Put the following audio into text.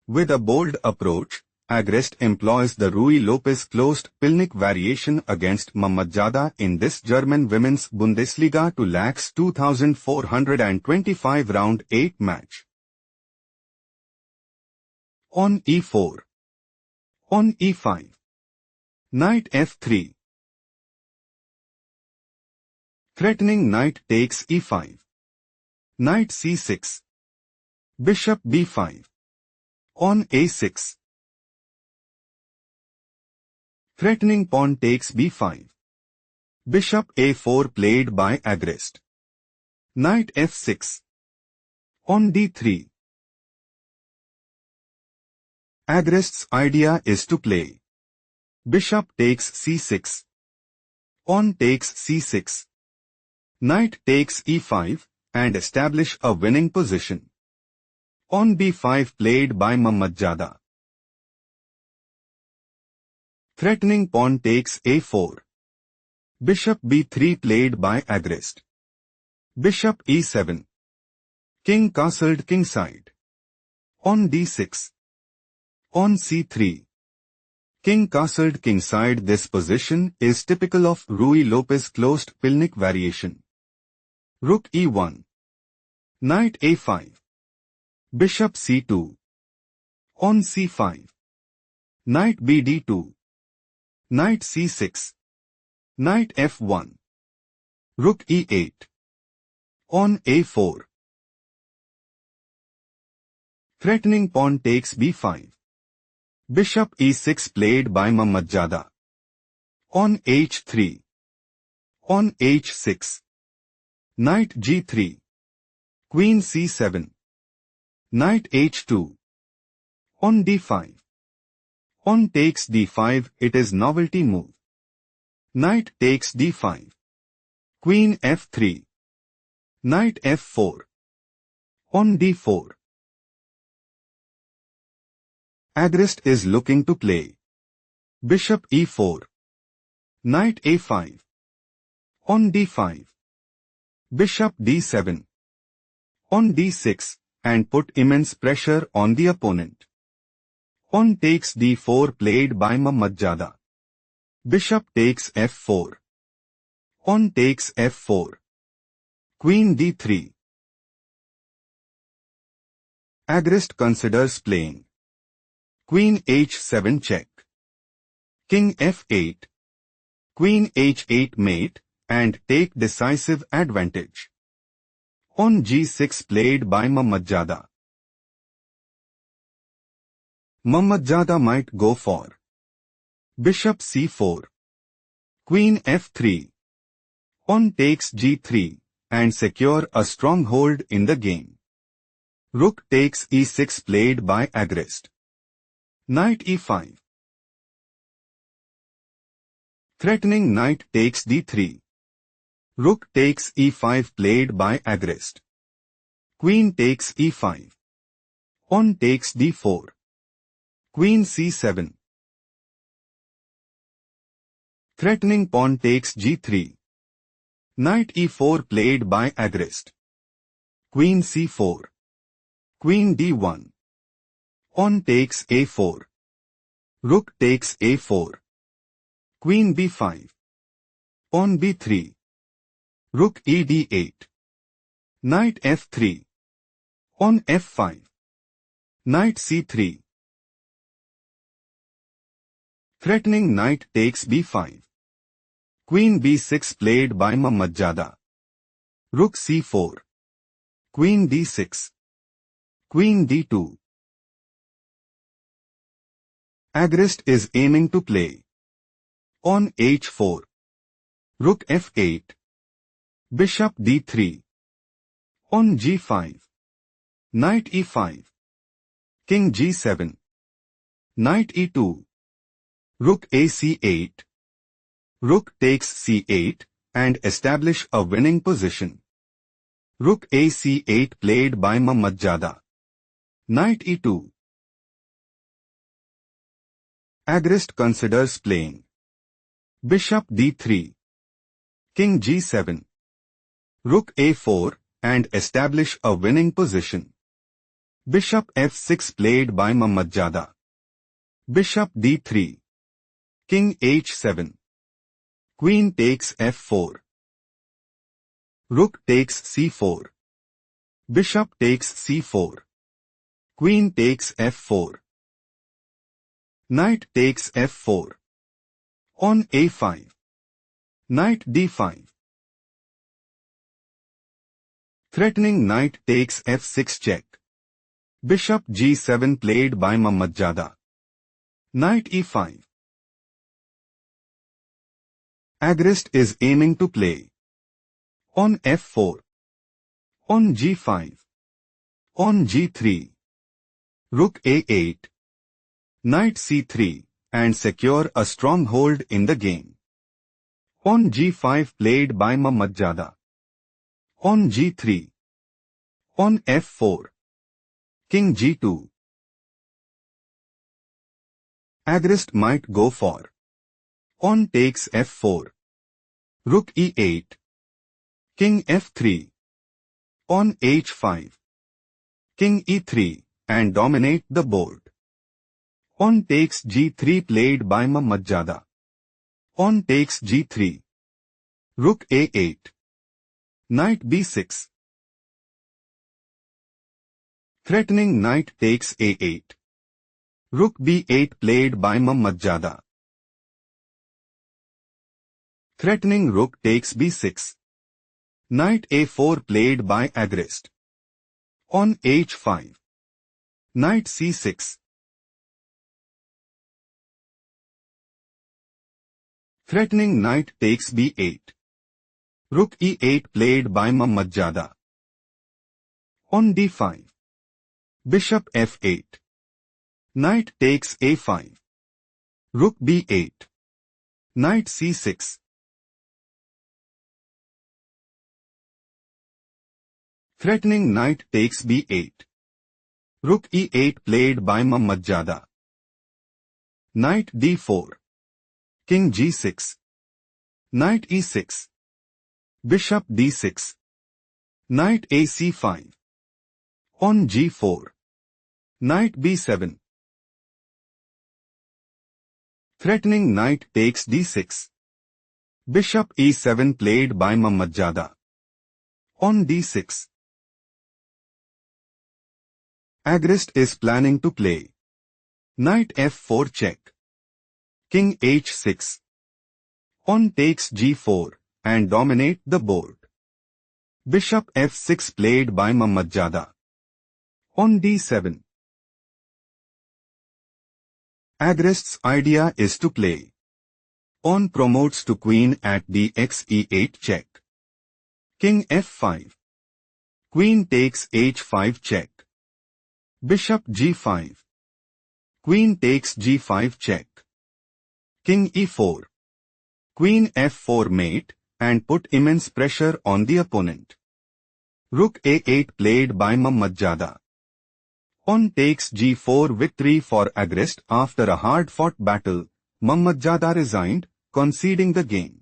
With a bold approach, Agrest employs the Ruy-Lopez closed Pilnik variation against Mammadzada in this German Women's Bundesliga to lakhs 2425 round 8 match. On e4. On e5. Knight f3. Threatening knight takes e5. Knight c6. Bishop b5. On a6. Threatening pawn takes b5. Bishop a4 played by Agrest. Knight f6. On d3. Agrest's idea is to play bishop takes c6. Pawn takes c6. Knight takes e5 and establish a winning position. On b5 played by Mammadzada. Threatening pawn takes a4. Bishop b3 played by Agrest. Bishop e7. King castled kingside. On d6. On c3. King castled kingside. This position is typical of Ruy-Lopez closed Pilnik variation. Rook e1. Knight a5. Bishop c2. On c5. Knight bd2. Knight c6. Knight f1. Rook e8. On a4. Threatening pawn takes b5. Bishop e6 played by Mammadzada. On h3. On h6. Knight g3. Queen c7. Knight h2. On d5. Pawn takes d5. It is novelty move. Knight takes d5. Queen f3. Knight f4. On d4. Agrest is looking to play bishop e4. Knight a5. On d5. Bishop d7. On d6 and put immense pressure on the opponent. Pawn takes d4 played by Mammadzada. Bishop takes f4. Pawn takes f4. Queen d3. Agrest considers playing Queen h7 check. King f8. Queen h8 mate and take decisive advantage. On g6 played by Mammadzada. Mammadzada might go for bishop c4. Queen f3. Pawn takes g3 and secure a stronghold in the game. Rook takes e6 played by Agrest. Knight e5. Threatening knight takes d3. Rook takes e5 played by Agrest. Queen takes e5. Pawn takes d4. Queen c7. Threatening pawn takes g3. Knight e4 played by Agrest. Queen c4. Queen d1. Pawn takes a4. Rook takes a4. Queen b5. Pawn b3. Rook e d8. Knight f3. Pawn f5. Knight c3. Threatening knight takes b5. Queen b6 played by Mammadzada. Rook c4. Queen d6. Queen d2. Agrest is aiming to play on h4. Rook f8. Bishop d3. On g5. Knight e5. King g7. Knight e2. Rook ac8. Rook takes c8 and establish a winning position. Rook ac8 played by Mammadzada. Knight e2. Agrest considers playing bishop d3. King g7. Rook a4 and establish a winning position. Bishop f6 played by Mammadzada. Bishop d3. King h7. Queen takes f4. Rook takes c4. Bishop takes c4. Queen takes f4. Knight takes f4. On a5. Knight d5. Threatening knight takes f6 check. Bishop g7 played by Mammadzada. Knight e5. Agrest is aiming to play. On f4. On g5. On g3. Rook a8. Knight c3, and secure a strong hold in the game. On g5 played by Mammadzada. On g3. On f4. King g2. Agrest might go for. On takes f4. Rook e8. King f3. On h5. King e3, and dominate the board. On takes g3 played by Mammadzada. On takes g3. Rook a8. Knight b6. Threatening knight takes a8. Rook b8 played by Mammadzada. Threatening rook takes b6. Knight a4 played by Agrest. On h5. Knight c6. Threatening knight takes b8. Rook e8 played by Mammadzada. On d5. Bishop f8. Knight takes a5. Rook b8. Knight c6. Threatening knight takes b8. Rook e8 played by Mammadzada. Knight d4. King g6. Knight e6. Bishop d6. Knight ac5. On g4. Knight b7. Threatening knight takes d6. Bishop e7 played by Mammadzada. On d6. Agrest is planning to play. Knight f4 check. King h6. On takes g4, and dominate the board. Bishop f6 played by Mammadzada. On d7. Agrest's idea is to play. On promotes to queen at dx e8 check. King f5. Queen takes h5 check. Bishop g5. Queen takes g5 check. King e4. Queen f4 mate, and put immense pressure on the opponent. Rook a8 played by Mammadzada. On takes g4 victory for Agrest. After a hard-fought battle, Mammadzada resigned, conceding the game.